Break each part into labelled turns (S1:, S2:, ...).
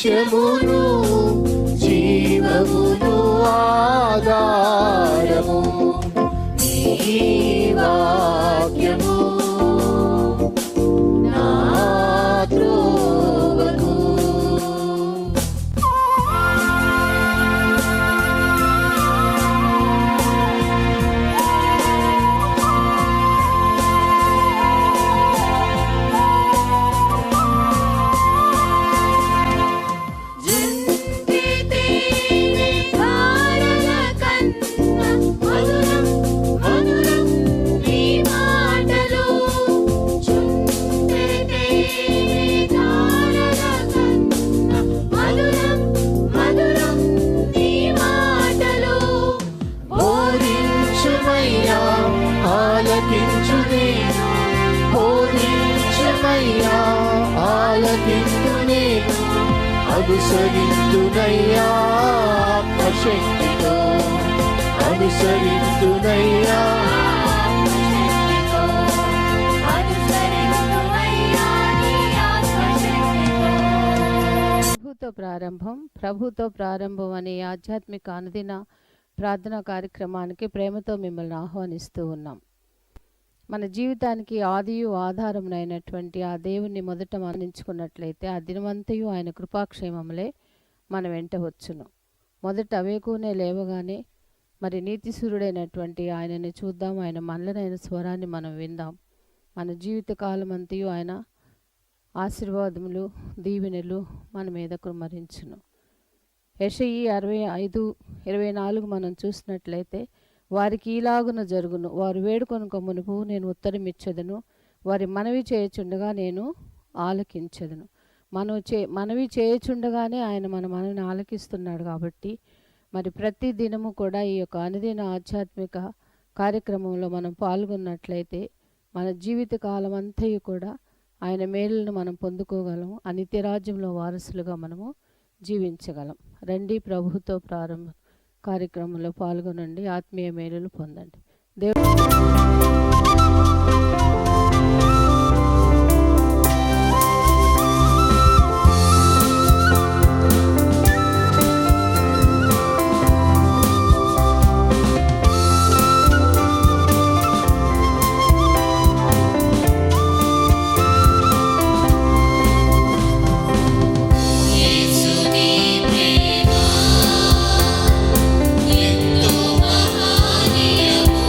S1: సత్యమును జీవమును ఆధారము నీ వాక్యము నా త్రోవకు. అనుసరింతునయ్యా ఆత్మశక్తితో, అనుసరింతునయ్యా
S2: ప్రభుతో ప్రారంభం అనే ఆధ్యాత్మిక అనుదిన ప్రార్థనా కార్యక్రమానికి ప్రేమతో మిమ్మల్ని ఆహ్వానిస్తూ ఉన్నాం. మన జీవితానికి ఆదియు ఆధారమునైనటువంటి ఆ దేవుణ్ణి మొదట మరణించుకున్నట్లయితే ఆ దినమంతయు ఆయన కృపాక్షేమములే మన వెంట వచ్చును. మొదట అవేకునే లేవగానే మరి నీతిసూరుడైనటువంటి ఆయనని చూద్దాం, ఆయన మనలనైన స్వరాన్ని మనం విందాం. మన జీవిత కాలం అంతయు ఆయన ఆశీర్వాదములు దీవెనలు మన మీద కుమ్మరించును. యెషయి 65:24 మనం చూసినట్లయితే వారికి ఈలాగున జరుగును, వారు వేడుకొనుక మునుపు నేను ఉత్తరం ఇచ్చేదను, వారి మనవి చేయుచుండగా నేను ఆలకించెదను. మనవి చేయుచుండగానే ఆయన మన మనవిని ఆలకిస్తున్నాడు. కాబట్టి మరి ప్రతి దినము కూడా ఈ యొక్క అనుదిన ఆధ్యాత్మిక కార్యక్రమంలో మనం పాల్గొన్నట్లయితే మన జీవిత కాలం అంతయు కూడా ఆయన మేలులను మనం పొందుకోగలము. ఆ నిత్యరాజ్యంలో వారసులుగా మనము జీవించగలం. రండి, ప్రభుతో ప్రారంభ కార్యక్రమంలో పాల్గొనండి, ఆత్మీయ మేలులు పొందండి.
S3: ఎంతో మహానీయము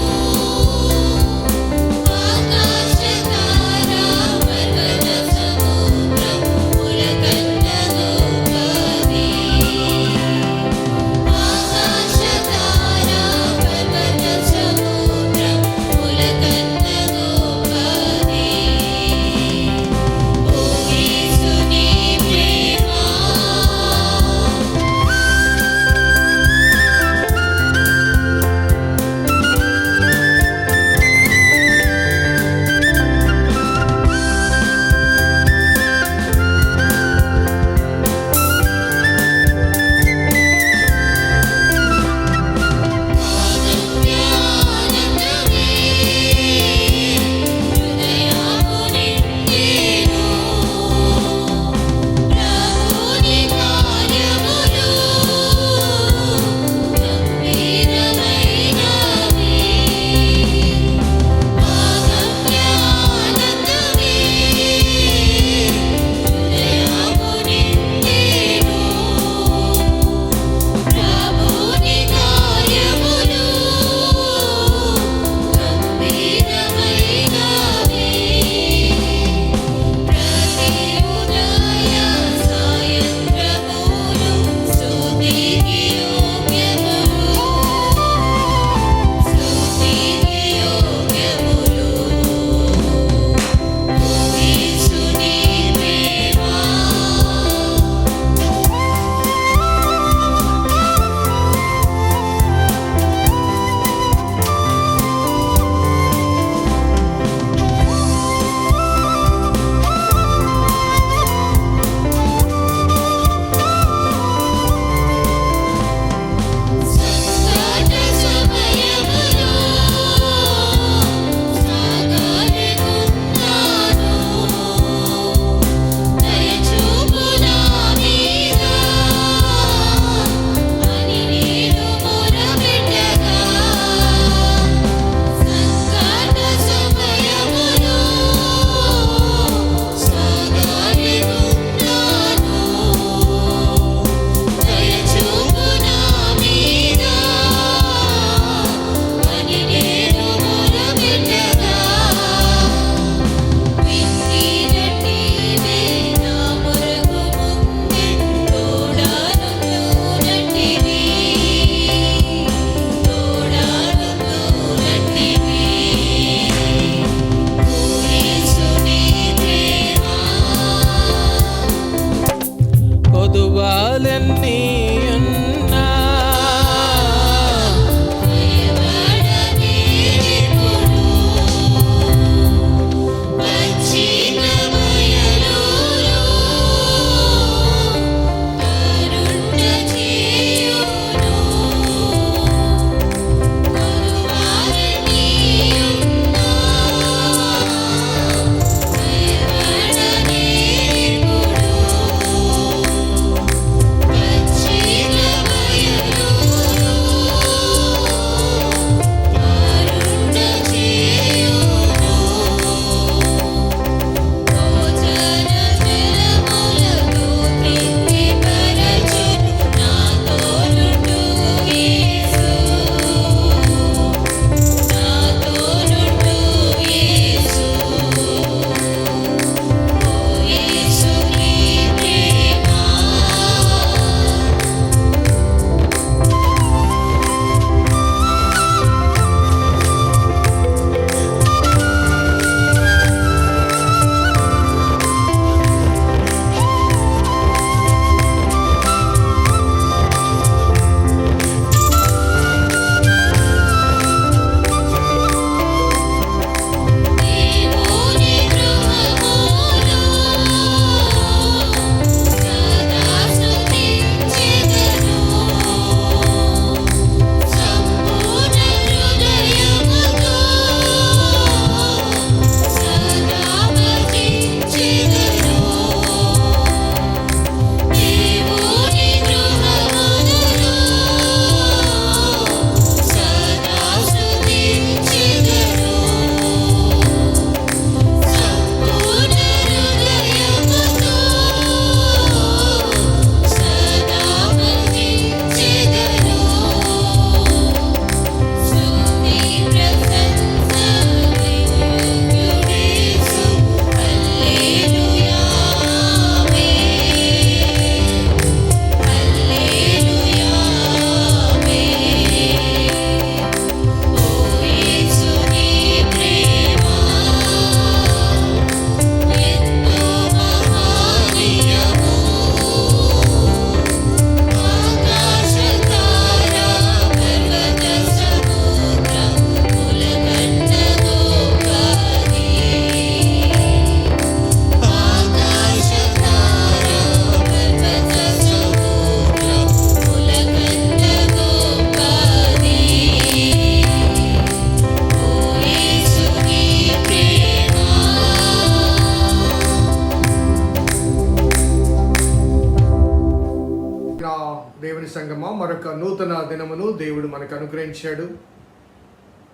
S3: ప్రియజనమా, మరొక నూతన దినమును దేవుడు మనకు అనుగ్రహించాడు.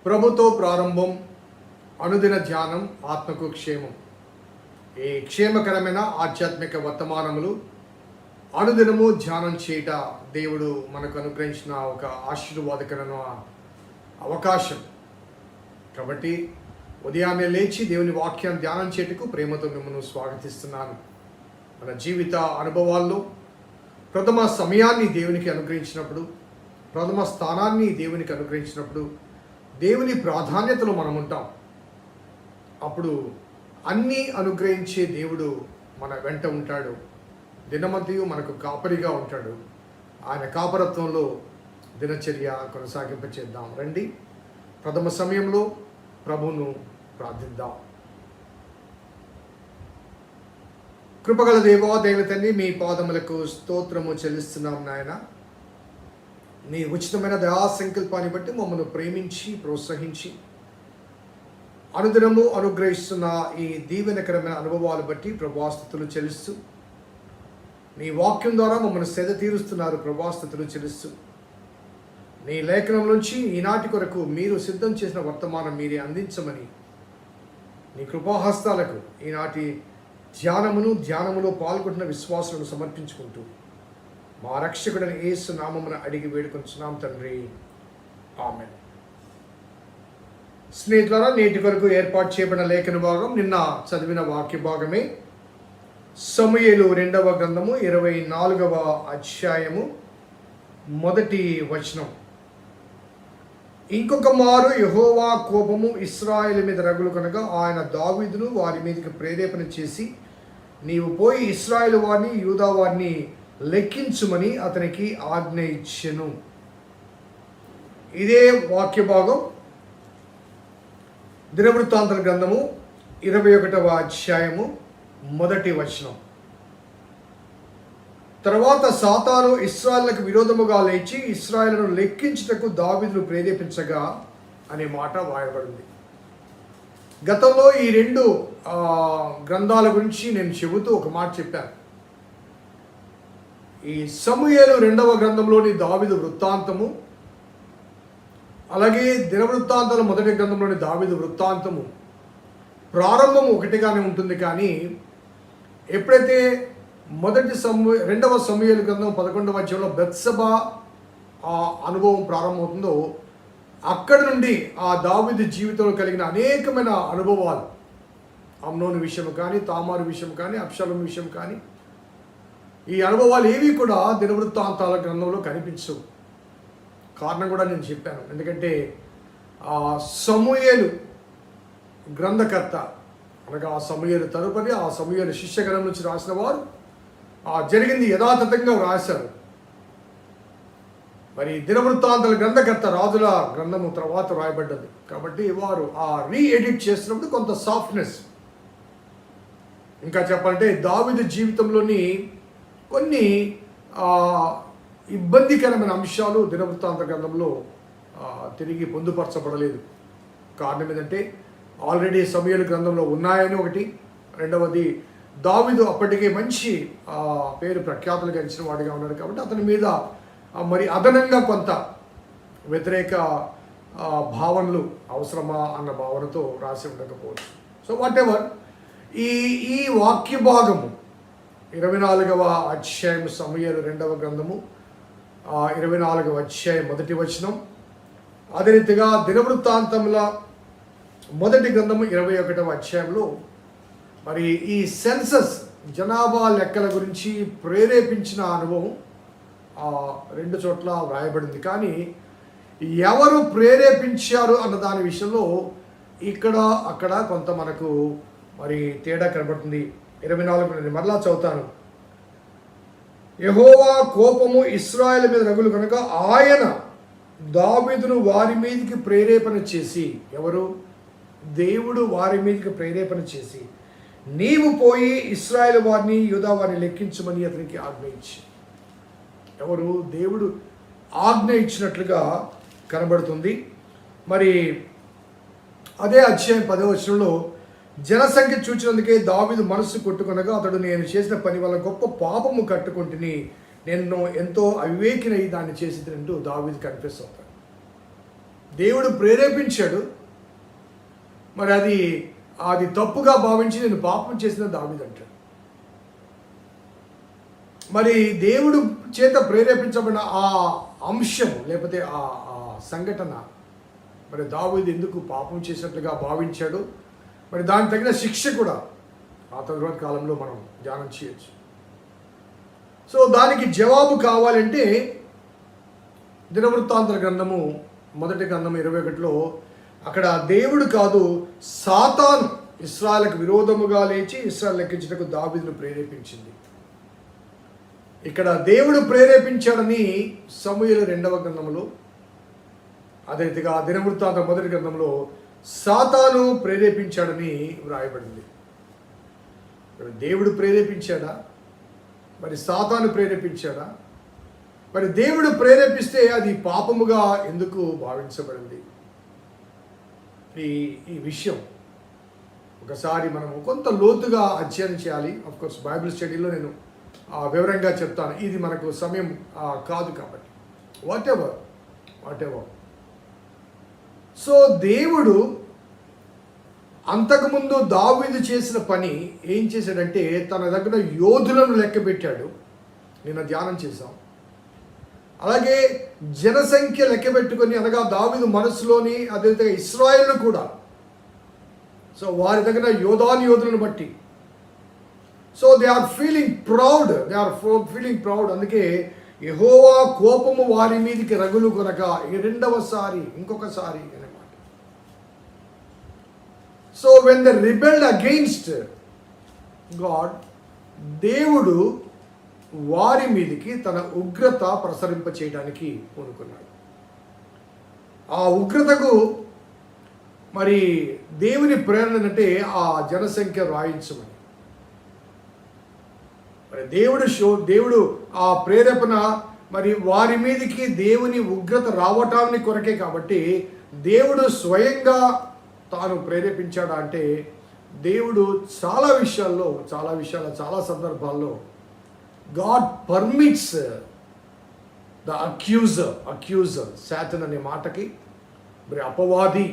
S3: ప్రభుతో ప్రారంభం, అనుదిన ధ్యానం, ఆత్మకు క్షేమం. ఈ క్షేమకరమైన ఆధ్యాత్మిక వర్తమానములు అనుదినము ధ్యానం చేయట దేవుడు మనకు అనుగ్రహించిన ఒక ఆశీర్వాదకరమైన అవకాశం. కాబట్టి ఉదయాన్నే లేచి దేవుని వాక్యాన్ని ధ్యానం చేయటకు ప్రేమతో మిమ్మల్ని స్వాగతిస్తున్నాను. మన జీవిత అనుభవాల్లో ప్రథమ సమయాన్ని దేవునికి అనుగ్రహించినప్పుడు, ప్రథమ స్థానాన్ని దేవునికి అనుగ్రహించినప్పుడు, దేవుని ప్రాధాన్యతలో మనం ఉంటాం. అప్పుడు అన్నీ అనుగ్రహించే దేవుడు మన వెంట ఉంటాడు. దినమంతయు మనకు కాపరిగా ఉంటాడు. ఆయన కాపరత్వంలో దినచర్య కొనసాగింపచేద్దాం. రండి, ప్రథమ సమయంలో ప్రభువును ప్రార్థిద్దాం. కృపగల దేవా, దేవతని మీ పాదములకు స్తోత్రము చెల్లిస్తున్నాం నాయన. నీ ఉచితమైన దయా సంకల్పాన్ని బట్టి మమ్మల్ని ప్రేమించి ప్రోత్సహించి అనుదినము అనుగ్రహిస్తున్న ఈ దీవెనకరమైన అనుభవాలు బట్టి ప్రభాస్తుతులు చెల్లిస్తూ, నీ వాక్యం ద్వారా మమ్మల్ని సేద తీరుస్తున్నారు. ప్రభాస్తుతులు చెల్లిస్తూ, నీ లేఖనం నుంచి ఈనాటి కొరకు మీరు సిద్ధం చేసిన వర్తమానం మీరే అందించమని నీ కృపాహస్తాలకు ఈనాటి ధ్యానములో పాల్గొంటున్న విశ్వాసులను సమర్పించుకుంటూ మా రక్షకుడని యేసు నామమున అడిగి వేడుకొంచున్నాం తండ్రి, ఆమేన్. స్నేహితులారా, నేటి కొరకు ఏర్పాటు చేయబడిన లేఖన భాగం నిన్న చదివిన వాక్య భాగమే. సమూయేలు 2వ గ్రంథము 24వ అధ్యాయము 1వ వచనం. ఇంకొక మారు యెహోవా కోపము ఇశ్రాయేలు మీద రగులు కనుక ఆయన దావీదును వారి మీదకి ప్రేరేపణ చేసి, నీవు పోయి ఇశ్రాయేలు వారిని యూదా వారిని లెక్కించుమని అతనికి ఆజ్ఞ ఇచ్చెను. ఇదే వాక్య భాగం దినవృత్తాంతల గ్రంథము 21వ అధ్యాయము 1వ వచనం. తర్వాత సాతాను ఇశ్రాయేలుకు విరోధముగా లేచి ఇశ్రాయేలును లెక్కించుటకు దావీదును ప్రేరేపించగా అనే మాట వాయబడింది. గతంలో ఈ రెండు గ్రంథాల గురించి నేను చెబుతూ ఒక మాట చెప్పాను. ఈ సమూయేలు 2వ గ్రంథంలోని దావీదు వృత్తాంతము, అలాగే దినవృత్తాంతాల 1వ గ్రంథంలోని దావీదు వృత్తాంతము ప్రారంభం ఒకటిగానే ఉంటుంది. కానీ ఎప్పుడైతే 2వ సమూయేలు గ్రంథం 11వ అధ్యాయంలో బెత్షెబా ఆ అనుభవం ప్రారంభమవుతుందో, అక్కడి నుండి ఆ దావీదు జీవితంలో కలిగిన అనేకమైన అనుభవాలు, అమ్నోను విషయం కానీ, తామారు విషయం కానీ, అబ్షాలోము విషయం కానీ, ఈ అనుభవాలు ఏవి కూడా దినవృత్తాంతాల గ్రంథంలో కనిపించవు. కారణం కూడా నేను చెప్పాను. ఎందుకంటే ఆ సమూయేలు గ్రంథకర్త అనగా ఆ సమూయేలు తదుపరి ఆ సమూయేలు శిష్యగణం నుంచి రాసిన వారు జరిగింది యథాతథంగా రాశారు. మరి దినవృత్తాంతాల గ్రంథకర్త రాజుల గ్రంథము తర్వాత రాయబడ్డది కాబట్టి వారు ఆ రీఎడిట్ చేసినప్పుడు కొంత సాఫ్ట్నెస్, ఇంకా చెప్పాలంటే దావీదు జీవితంలోని కొన్ని ఇబ్బందికరమైన అంశాలు దినవృత్తాంత గ్రంథంలో తిరిగి పొందుపరచబడలేదు. కారణం ఏంటంటే ఆల్రెడీ సమూయేలు గ్రంథంలో ఉన్నాయని ఒకటి, రెండవది దావీదు అప్పటికే మంచి పేరు ప్రఖ్యాతులు గెలిచిన వాడిగా ఉన్నాడు కాబట్టి అతని మీద మరి అదనంగా కొంత వ్యతిరేక భావనలు అవసరమా అన్న భావనతో రాసి ఉండకపోవచ్చు. సో వాట్ ఎవర్, ఈ వాక్య భాగము 24వ అధ్యాయం సమూయేలు 2వ గ్రంథము 24వ అధ్యాయం 1వ వచనం. అదే రీతిగా దినవృత్తాంతముల 1వ గ్రంథము 21వ అధ్యాయంలో మరి ఈ సెన్సస్ జనాభా లెక్కల గురించి ప్రేరేపించిన అనుభవం 2 చోట్ల వ్రాయబడింది. కానీ ఎవరు ప్రేరేపించారు అన్న దాని విషయంలో ఇక్కడ అక్కడ కొంత మనకు మరి తేడా కనబడుతుంది. 24 మరలా చదువుతాను. యెహోవా కోపము ఇశ్రాయేలు మీద రగులు కనుక ఆయన దావీదును వారి మీదకి ప్రేరేపణ చేసి, ఎవరు? దేవుడు వారి మీదకి ప్రేరేపణ చేసి, నీవు పోయి ఇశ్రాయేలు వారిని యూదా వారిని లెక్కించమని అతనికి ఆజ్ఞ ఇచ్చి. ఎవరు? దేవుడు ఆజ్ఞ ఇచ్చినట్లుగా కనబడుతుంది. మరి అదే అధ్యాయం 10వ వచనంలో, జనసంఖ్య చూచినందుకే దావీదు మనస్సు కొట్టుకొనగా అతడు, నేను చేసిన పని వల్ల గొప్ప పాపము కట్టుకుంటుని, నేను ఎంతో అవివేకినై దాన్ని చేసినంటూ దావీదు కన్ఫెస్ అవుతాడు. దేవుడు ప్రేరేపించాడు, మరి అది తప్పుగా భావించి నేను పాపం చేసిన దావీదు అంటాడు. మరి దేవుడు చేత ప్రేరేపించబడిన ఆ అంశం లేకపోతే ఆ సంఘటన మరి దావీదు ఎందుకు పాపం చేసినట్లుగా భావించాడు, మరి దానికి తగిన శిక్ష కూడా ఆ తర్వాత కాలంలో మనం ధ్యానం చేయొచ్చు. సో దానికి జవాబు కావాలంటే దినవృత్తాంతర గ్రంథము 1 గ్రంథము 21లో అక్కడ దేవుడు కాదు సాతాను ఇశ్రాయేలుకు విరోధముగా లేచి ఇశ్రాయేలు లెక్కించుటకు దావీదును ప్రేరేపించింది. ఇక్కడ దేవుడు ప్రేరేపించాడని సమూయేలు 2వ గ్రంథంలో, అదే రీతిగా దినవృత్తాంతం 1 గ్రంథంలో సాతాను ప్రేరేపించాడని వ్రాయబడింది. దేవుడు ప్రేరేపించాడా, మరి సాతాను ప్రేరేపించాడా? మరి దేవుడు ప్రేరేపిస్తే అది పాపముగా ఎందుకు భావించబడింది? ఈ విషయం ఒకసారి మనము కొంత లోతుగా అధ్యయనం చేయాలి. అఫ్కోర్స్ బైబిల్ స్టడీలో నేను వివరంగా చెప్తాను, ఇది మనకు సమయం కాదు కాబట్టి. వాట్ ఎవర్ సో దేవుడు అంతకుముందు దావీదు చేసిన పని ఏం చేశాడంటే తన దగ్గర యోధులను లెక్క పెట్టాడు. నిన్న ధ్యానం చేశాం. అలాగే జనసంఖ్య లెక్క పెట్టుకొని, అనగా దావీదు మనసులోని అదేవిధంగా ఇశ్రాయేలు కూడా, సో వారి దగ్గర యోధులను బట్టి so they are feeling proud. అందుకే యెహోవా కోపము వారి మీదకి రగులు కొనక ఇంకొకసారి అన్నమాట. So when they rebelled against God, దేవుడు వారి మీదకి తన ఉగ్రత ప్రసరింప చేయడానికి పూనుకున్నాడు. ఆ ఉగ్రతకు మరి దేవుని ప్రేరణ అంటే ఆ జనసంఖ్య రాయించమని. మరి దేవుడు ఆ ప్రేరేపణ మరి వారి మీదకి దేవుని ఉగ్రత రావటాన్ని కొరకే కాబట్టి దేవుడు స్వయంగా తాను ప్రేరేపించాడా అంటే దేవుడు చాలా సందర్భాల్లో గాడ్ పర్మిట్స్ ద అక్యూజర్ శాతన్ అనే మాటకి మరి అపవాది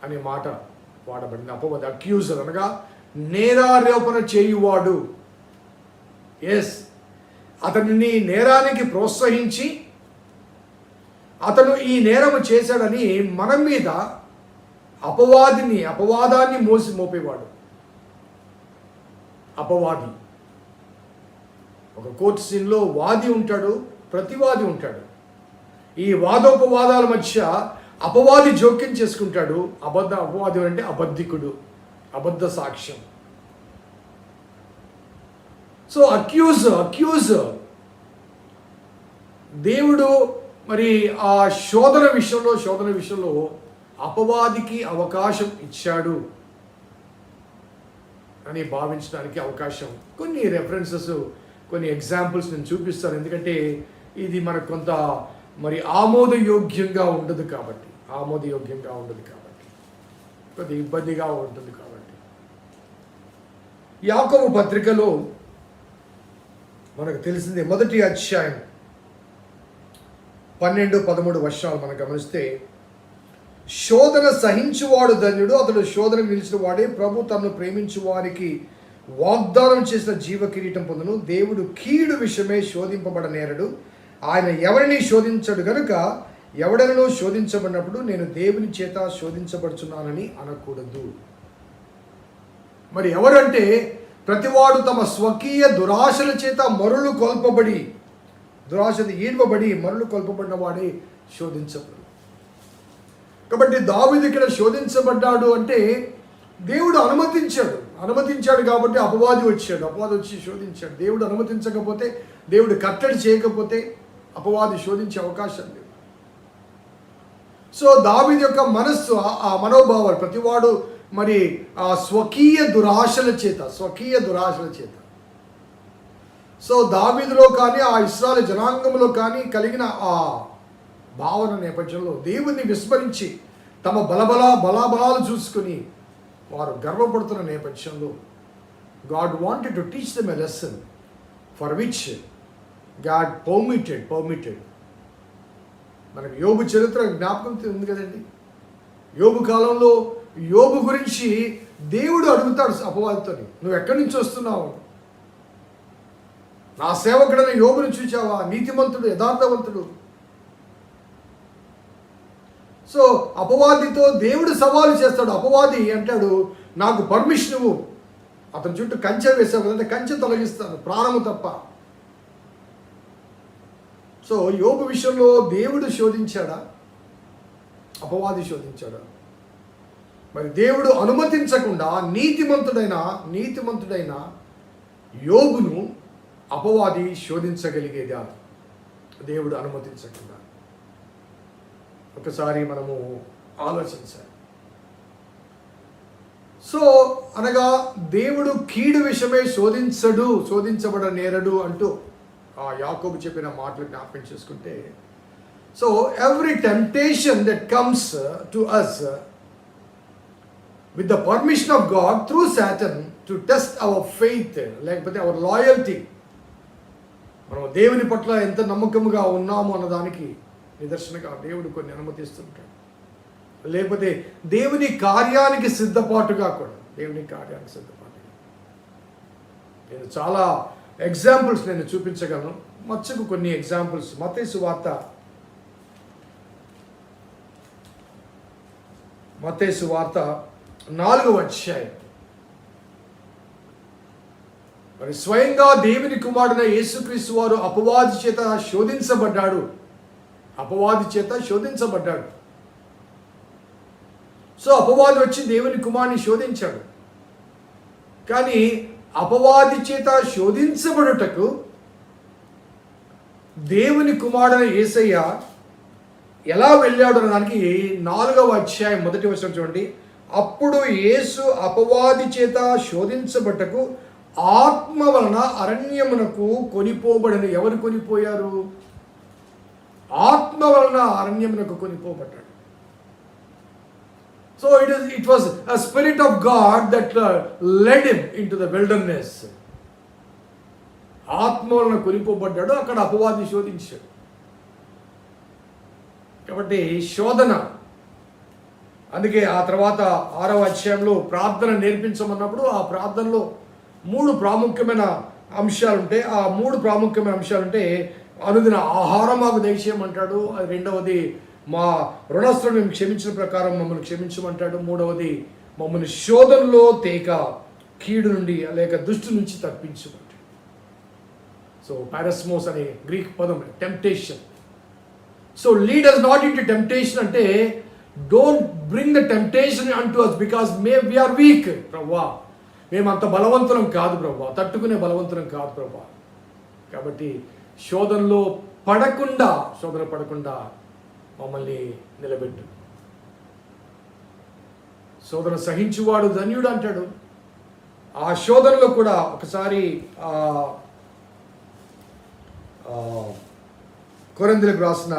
S3: అనే మాట వాడబడింది. అపవాది, అక్యూజర్ అనగా నేరారోపణ చేయువాడు. అతనిని నేరానికి ప్రోత్సహించి అతను ఈ నేరము చేశాడని మన మీద అపవాదాన్ని మోపేవాడు అపవాది. ఒక కోర్టు సీన్లో వాది ఉంటాడు, ప్రతివాది ఉంటాడు. ఈ వాదోపవాదాల మధ్య అపవాది జోక్యం చేసుకుంటాడు. అపవాది అంటే అబద్ధికుడు, అబద్ధ సాక్ష్యం. సో అక్యూజర్ దేవుడు మరి ఆ శోధన విషయంలో అపవాదికి అవకాశం ఇచ్చాడు అని భావించడానికి అవకాశం. కొన్ని రెఫరెన్సెస్, కొన్ని ఎగ్జాంపుల్స్ నేను చూపిస్తాను. ఎందుకంటే ఇది మనకు కొంత మరి ఆమోదయోగ్యంగా ఉండదు కాబట్టి కొద్దిగా ఇబ్బందిగా ఉంటుంది కాబట్టి. యాకోబు పత్రికలో మనకు తెలిసిందే 1వ అధ్యాయం 12-13 వర్షాలు మనం గమనిస్తే, శోధన సహించువాడు ధన్యుడు, అతడు శోధన నిలిచిన వాడే. ప్రభు తనను ప్రేమించు వారికి వాగ్దానం చేసిన జీవ కిరీటం పొందును. దేవుడు కీడు విషయమే శోధింపబడనేరడు. ఆయన ఎవరిని శోధించడు గనుక ఎవడనో శోధించబడినప్పుడు నేను దేవుని చేత శోధించబడుచున్నానని అనకూడదు. మరి ఎవరంటే ప్రతివాడు తమ స్వకీయ దురాశల చేత మరులు కొల్పబడి, దురాశను ఈడ్వబడి మరులు కొల్పబడిన వాడే శోధించబడు. కాబట్టి దావీదు ఇక్కడ శోధించబడ్డాడు అంటే దేవుడు అనుమతించాడు కాబట్టి అపవాది వచ్చి శోధించాడు. దేవుడు అనుమతించకపోతే, దేవుడు కట్టడి చేయకపోతే అపవాది శోధించే అవకాశం లేదు. సో దావీదు యొక్క మనస్సు, ఆ మనోభావాలు, ప్రతివాడు మరి ఆ స్వకీయ దురాశల చేత సో దావీదులో కానీ ఆ ఇశ్రాయేలు జనాంగంలో కానీ కలిగిన ఆ భావన నేపథ్యంలో దేవుణ్ణి విస్మరించి తమ బలాబలాలు చూసుకుని వారు గర్వపడుతున్న నేపథ్యంలో God wanted to teach them a lesson for which God permitted. మనకు యోబు చరిత్ర జ్ఞాపకం ఉంది కదండి. యోబు కాలంలో యోబు గురించి దేవుడు అడుగుతాడు అపవాదితో, నువ్వు ఎక్కడి నుంచి వస్తున్నావు? నా సేవకుడైన యోబుని చూచావా? నీతిమంతుడు, యథార్థవంతుడు. సో అపవాదితో దేవుడు సవాలు చేస్తాడు. అపవాది అంటాడు, నాకు పర్మిషన్ ఇవ్వు, అతని చుట్టూ కంచె వేసావు కదంటే కంచె తొలగిస్తాను, ప్రాణము తప్ప. సో యోబు విషయంలో దేవుడు శోధించాడా? అపవాది శోధించాడా? మరి దేవుడు అనుమతించకుండా నీతిమంతుడైన యోబును అపవాది శోధించగలిగేదా? దేవుడు అనుమతించకుండా. ఒకసారి మనము ఆలోచించాలి. సో అనగా దేవుడు కీడు విషయమే శోధించబడనేరడు అంటూ ఆ యాకోబు చెప్పిన మాటలు జ్ఞాపకం చేసుకుంటే, so every temptation that comes to us with the permission of God through Satan to test our faith, లేకపోతే our loyalty, మనం దేవుని పట్ల ఎంత నమ్మకముగా ఉన్నాము అన్నదానికి నిదర్శనగా దేవుడు కొన్ని అనుమతిస్తుంటాడు. లేకపోతే దేవుని కార్యానికి సిద్ధపాటుగా కూడా, నేను చాలా ఎగ్జాంపుల్స్ నేను చూపించగలను. మచ్చకు కొన్ని ఎగ్జాంపుల్స్. మత్తయి సువార్త 4వ అధ్యాయం. మరి స్వయంగా దేవుని కుమారుడైన యేసుక్రీస్తు వారు అపవాది చేత శోధించబడ్డాడు. సో అపవాది వచ్చి దేవుని కుమారుని శోధించాడు. కానీ అపవాది చేత శోధించబడుటకు దేవుని కుమారుడైన యేసయ్య ఎలా వెళ్ళాడు అనడానికి 4వ అధ్యాయం 1వ వచనం చూడండి. అప్పుడు యేసు అపవాది చేత శోధించబట్టకు ఆత్మ వలన అరణ్యమునకు కొనిపోబడని. ఎవరు కొనిపోయారు? ఆత్మ వలన అరణ్యమునకు కొనిపోబడ్డాడు. So it was a spirit of God that led him into the wilderness. ఆత్మ వలన కొనిపోబడ్డాడు. అక్కడ అపవాది శోధించాడు. కాబట్టి శోధన. అందుకే ఆ తర్వాత 6వ అధ్యాయంలో ప్రార్థన నేర్పించమన్నప్పుడు ఆ ప్రార్థనలో 3 ప్రాముఖ్యమైన అంశాలుంటాయి. ఆ 3 ప్రాముఖ్యమైన అంశాలుంటే, అనుదిన ఆహారం మాకు దయచేయమంటాడు. అది 2వది, మా రుణస్తులను మేము క్షమించిన ప్రకారం మమ్మల్ని క్షమించమంటాడు. 3వది, మమ్మల్ని శోధనలో కీడు నుండి లేక దుష్టు నుంచి తప్పించమంటాడు. సో పారస్మోస్ అనే గ్రీక్ పదం temptation. So lead us not into temptation అంటే don't bring the temptation unto us because we are weak. ప్రభువా, మేము అంత బలవంతులం కాదు ప్రభువా, తట్టుకునే బలవంతులం కాదు ప్రభువా. కాబట్టి శోధన పడకుండా మమ్మల్ని నిలబెట్టు. శోధన సహించువాడు ధన్యుడు అంటాడు. ఆ శోధనలో కూడా ఒకసారి కొరింథీయులకు రాసిన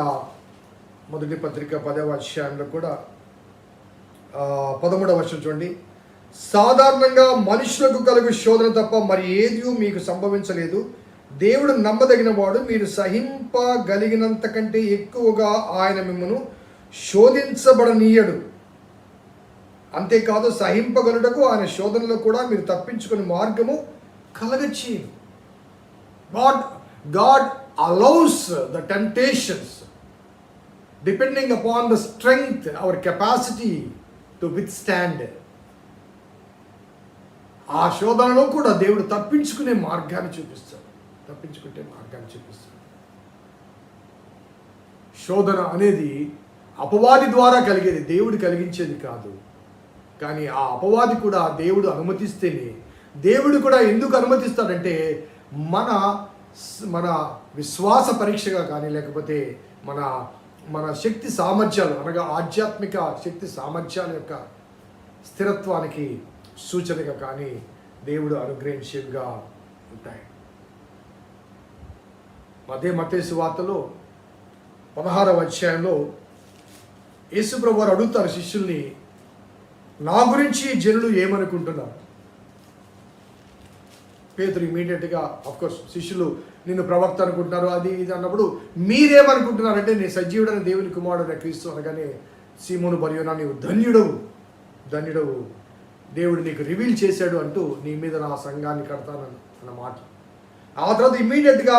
S3: మొదటి పత్రిక 10వ అధ్యాయంలో కూడా 13వ వచనం చూడండి. సాధారణంగా మనుషులకు కలుగు శోధన తప్ప మరి ఏది మీకు సంభవించలేదు. దేవుడు నమ్మదగిన వాడు, మీరు సహింపగలిగినంత కంటే ఎక్కువగా ఆయన మిమ్మను శోధించబడనీయడు. అంతేకాదు, సహింపగలుటకు ఆయన శోధనలో కూడా మీరు తప్పించుకునే మార్గము కలగచేయను. God allows the temptations depending upon the strength, our capacity to withstand. ఆ శోధనలో కూడా దేవుడు తప్పించుకునే మార్గాన్ని చూపిస్తాడు. శోధన అనేది అపవాది ద్వారా కలిగేది, దేవుడు కలిగించేది కాదు. కానీ ఆ అపవాది కూడా దేవుడు అనుమతిస్తేనే. దేవుడు కూడా ఎందుకు అనుమతిస్తాడంటే మన విశ్వాస పరీక్షగా కానీ, లేకపోతే మన శక్తి సామర్థ్యాలు అనగా ఆధ్యాత్మిక శక్తి సామర్థ్యాల యొక్క స్థిరత్వానికి సూచనగా కానీ దేవుడు అనుగ్రహించేవిగా ఉంటాయి. మత్తయి సువార్తలో 16వ అధ్యాయంలో యేసుప్రభు వారు అడుగుతారు శిష్యుల్ని, నా గురించి జనులు ఏమనుకుంటున్నారు? పేతురు ఇమీడియట్గా అఫ్కోర్స్ శిష్యులు నిన్ను ప్రవక్త అనుకుంటున్నారు అది ఇది అన్నప్పుడు మీరేమనుకుంటున్నారంటే నేను సజీవుడైన దేవుని కుమారుడైన క్రీస్తు అనగానే సీమోను బర్యోనా నీవు ధన్యుడవు దేవుడు నీకు రివీల్ చేశాడు అంటూ నీ మీద నా సంఘాన్ని కడతానని అన్నమాట. ఆ తర్వాత ఇమీడియట్గా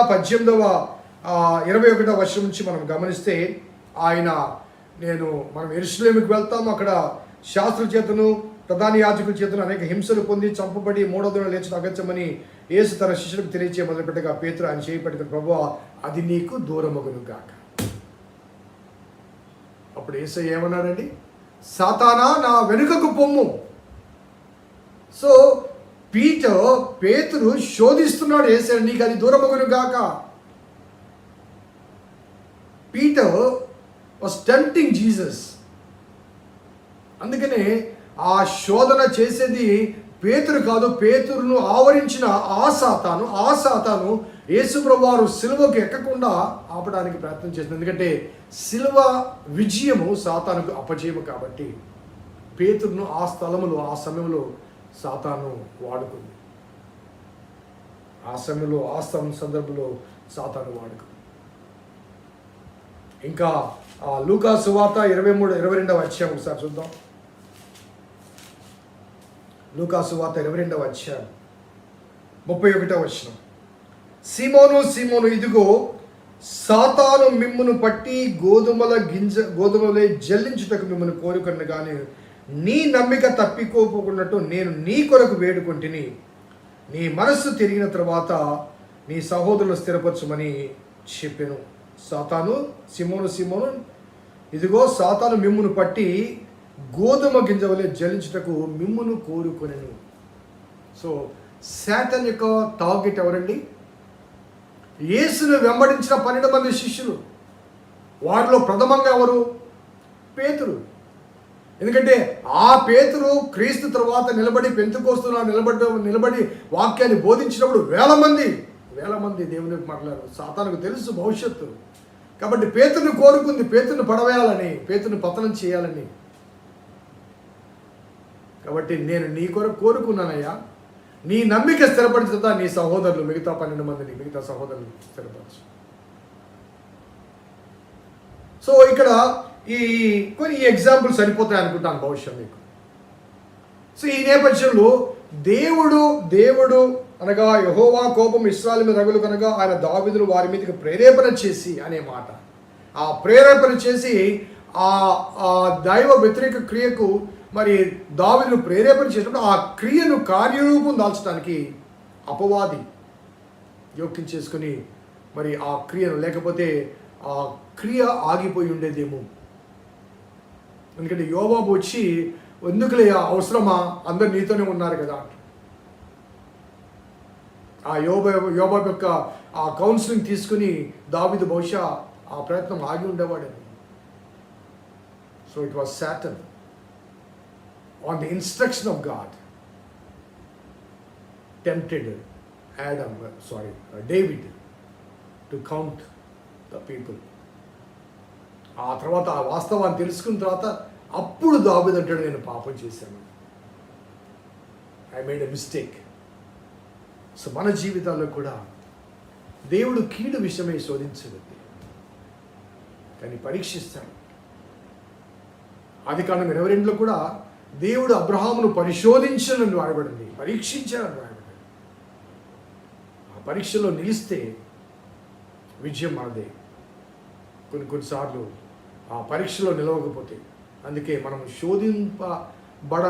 S3: 21వ వర్షం నుంచి మనం గమనిస్తే ఆయన మనం యెరూషలేముకి వెళ్తాము, అక్కడ శాస్త్రుల చేతను ప్రధాన యాజకుల చేతను అనేక హింసలు పొంది చంపబడి 3వ దినం లేచిన అగత్యమని యేసు తన శిష్యులకు తెలియచే మొదలుపెట్టగా పేతురు ఆయన చేయి పట్టుకుని ప్రభువా అది నీకు దూరమగును గాక. అప్పుడు యేసయ్య ఏమన్నాడండి? సాతానా నా వెనుకకు పొమ్ము. సో పేతురు శోధిస్తున్నాడు యేసయ్య, నీకు అది దూరమగును గాక. Peter was tempting Jesus. అందుకనే ఆ శోధన చేసేది పేతురు కాదు, పేతురును ఆవరించిన ఆ సాతాను యేసుప్రభువారు సిలువకు ఎక్కకుండా ఆపడానికి ప్రయత్నం చేసింది. ఎందుకంటే సిలువ విజయము సాతానుకు అపజయము కాబట్టి పేతురును ఆ సమయంలో సాతాను వాడుకుంది. ఆ సందర్భంలో సాతాను వాడుకుంది. ఇంకా లూకా సువార్త 22వ అధ్యాయం ఒకసారి చూద్దాం. లూకా సువార్త 22వ అధ్యాయం 31వ వచనం. సీమోను ఇదిగో సాతాను మిమ్మును పట్టి గోధుమలే జల్లించుటకు మిమ్మల్ని కోరుకున్న కానీ నీ నమ్మిక తప్పికోపోకున్నట్టు నేను నీ కొరకు వేడుకొంటిని. నీ మనస్సు తిరిగిన తర్వాత నీ సహోదరులు స్థిరపరచమని చెప్పెను. సీమోను ఇదిగో సాతాను మిమ్మును పట్టి గోధుమ గింజ వలె జలించుటకు మిమ్మును కోరుకొనెను. సో సాతాన్ యొక్క టార్గెట్ ఎవరండి? యేసును వెంబడించిన 12 మంది శిష్యులు. వారిలో ప్రథమంగా ఎవరు? పేతురు. ఎందుకంటే ఆ పేతురు క్రీస్తు తర్వాత నిలబడి పెంతెకోస్తులో నిలబడి వాక్యాన్ని బోధించినప్పుడు వేల మంది దేవునికి మాట్లాడారు. సాతానుకు తెలుసు భవిష్యత్తు. కాబట్టి పేతురుని కోరుకుంది, పేతురుని పడవేయాలని, పేతురుని పతనం చేయాలని. కాబట్టి నేను నీ కొరకు కోరుకున్నానయ్యా, నీ నమ్మిక స్థిరపరిచుతా నీ సహోదరులు మిగతా 12 మందిని మిగతా సహోదరులు స్థిరపరచు. సో ఇక్కడ కొన్ని ఎగ్జాంపుల్ సరిపోతాయి అనుకుంటాను బహుశా మీకు. సో ఈ నేపథ్యంలో దేవుడు అనగా యెహోవా కోపం ఇశ్రాయేలు మీద రగులు కనుక ఆయన దావీదును వారి మీదకి ప్రేరేపణ చేసి అనే మాట. ఆ ప్రేరేపణ చేసి ఆ దైవ వ్యతిరేక క్రియకు మరి దావీదును ప్రేరేపణ చేసినప్పుడు ఆ క్రియను కార్యరూపం దాల్చడానికి అపవాది జోక్యం చేసుకుని మరి ఆ క్రియను, లేకపోతే ఆ క్రియ ఆగిపోయి ఉండేదేమో. ఎందుకంటే యోబాబు వచ్చి ఎందుకులే అవసరమా, అందరు నీతోనే ఉన్నారు కదా. ఆ యోబాబు యొక్క ఆ కౌన్సిలింగ్ తీసుకుని దావీదు బహుశా ఆ ప్రయత్నం ఆగి ఉండేవాడేమో. So it was Satan on the instruction of God tempted David to count the people. ఆ తర్వాత ఆ వాస్తవాన్ని తెలుసుకున్న తర్వాత అప్పుడు దావీదు అంటాడు, నేను పాపం చేశాను, I made a mistake. So మన జీవితాల్లో కూడా దేవుడు కీడు విషయమై శోధించదు, కానీ పరీక్షిస్తాడు. ఆదికాండం 22లో కూడా దేవుడు అబ్రహామును పరిశోధించనని రాయబడింది, పరీక్షించాలని రాయబడింది. ఆ పరీక్షలో నిలిస్తే విజయం మనదే. కొన్నిసార్లు ఆ పరీక్షలో నిలవకపోతే, అందుకే మనం శోధింపబడ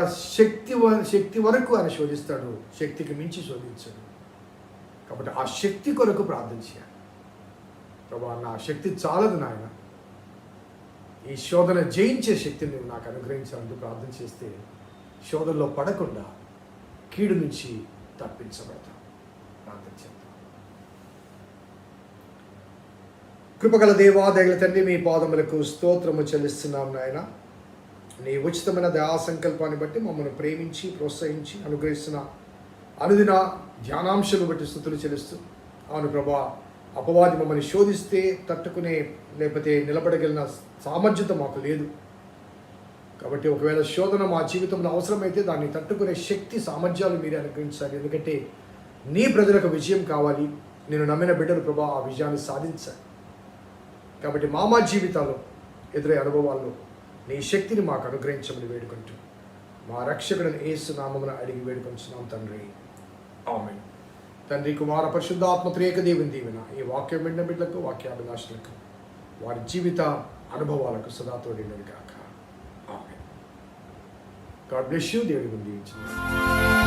S3: శక్తి వరకు ఆయన శోధిస్తాడు, శక్తికి మించి శోధించాడు. కాబట్టి ఆ శక్తి కొరకు ప్రార్థన చేయాలి. ప్రభా నా శక్తి చాలదు నాయన, ఈ శోధన జయించే శక్తిని నువ్వు నాకు అనుగ్రహించాలంటూ ప్రార్థన చేస్తే శోధనలో పడకుండా కీడు నుంచి తప్పించబడతాం. ప్రార్థన చేద్దాం. కృపగల దేవా, దయగల తండ్రి, మీ పాదములకు స్తోత్రము చెల్లిస్తున్నాం నాయన. నీ ఉచితమైన దయా సంకల్పాన్ని బట్టి మమ్మల్ని ప్రేమించి ప్రోత్సహించి అనుగ్రహిస్తున్న అనుదిన ధ్యానాంశాలు బట్టి స్తుతులు చెల్లిస్తూ, అవును ప్రభా, అపవాది మమ్మల్ని శోధిస్తే తట్టుకునే లేకపోతే నిలబడగలిగిన సామర్థ్యత మాకు లేదు. కాబట్టి ఒకవేళ శోధన మా జీవితంలో అవసరమైతే దాన్ని తట్టుకునే శక్తి సామర్థ్యాలు మీరే అనుగ్రహించాలి. ఎందుకంటే నీ ప్రజలకు విజయం కావాలి. నేను నమ్మిన బిడ్డలు ప్రభా ఆ విజయాన్ని సాధించాలి. కాబట్టి మా జీవితాల్లో ఎదురయ్యే అనుభవాల్లో నీ శక్తిని మాకు అనుగ్రహించమని వేడుకుంటూ మా రక్షకుడిని యేసు నామమున అడిగి వేడుకొంచున్నాం తండ్రి. ఆమేన్. తండ్రి, కుమార, పరిశుద్ధాత్మ త్రియేక దేవుని దీవెన ఈ వాక్యం విన్న బిడ్డలకు, వాక్యాభిలాషులకు, వారి జీవిత అనుభవాలకు సదా తోడేయును గాక. ఆమేన్. God bless you. దేవుడి దీవించండి.